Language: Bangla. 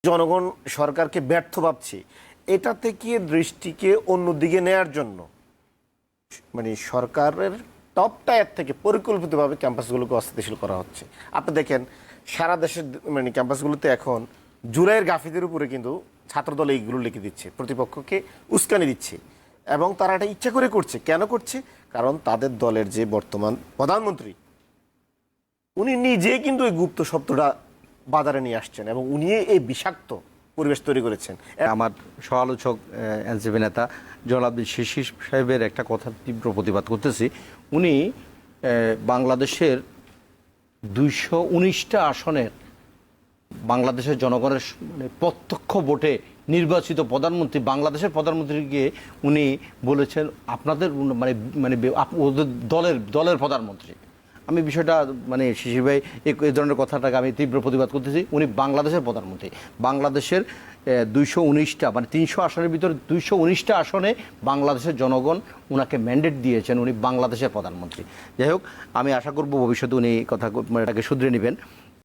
জনগণ সরকারকে ব্যর্থ ভাবছে, এটা থেকে দৃষ্টিকে অন্যদিকে নেয়ার জন্য মানে সরকারের টপ টায়ার থেকে পরিকল্পিতভাবে ক্যাম্পাসগুলোকে অস্থিতিশীল করা হচ্ছে। আপনি দেখেন সারা দেশের মানে ক্যাম্পাসগুলোতে এখন জুলাইয়ের গাফিদের উপরে কিন্তু ছাত্রদল এইগুলো লিখে দিচ্ছে, প্রতিপক্ষকে উস্কানি দিচ্ছে, এবং তারা এটা ইচ্ছা করে করছে। কেন করছে? কারণ তাদের দলের যে বর্তমান প্রধানমন্ত্রী উনি নিজে কিন্তু এই গুপ্ত শব্দটা বাজারে নিয়ে আসছেন এবং উনি এই বিষাক্ত পরিবেশ তৈরি করেছেন। আমার সমালোচক এনসিপি নেতা জনাব শিশির সাহেবের একটা কথা তীব্র প্রতিবাদ করতেছি। উনি বাংলাদেশের 219টা আসনের বাংলাদেশের জনগণের মানে প্রত্যক্ষ ভোটে নির্বাচিত প্রধানমন্ত্রী, বাংলাদেশের প্রধানমন্ত্রীকে উনি বলেছেন আপনাদের মানে মানে ওদের দলের প্রধানমন্ত্রী। আমি বিষয়টা মানে শিশির ভাই এই ধরনের কথাটাকে আমি তীব্র প্রতিবাদ করতেছি। উনি বাংলাদেশের প্রধানমন্ত্রী, বাংলাদেশের 219টা মানে 300 আসনের ভিতরে 219টা আসনে বাংলাদেশের জনগণ ওনাকে ম্যান্ডেট দিয়েছেন, উনি বাংলাদেশের প্রধানমন্ত্রী। যাই হোক, আমি আশা করব ভবিষ্যতে উনি কথা মানে এটাকে শুধরে নেবেন।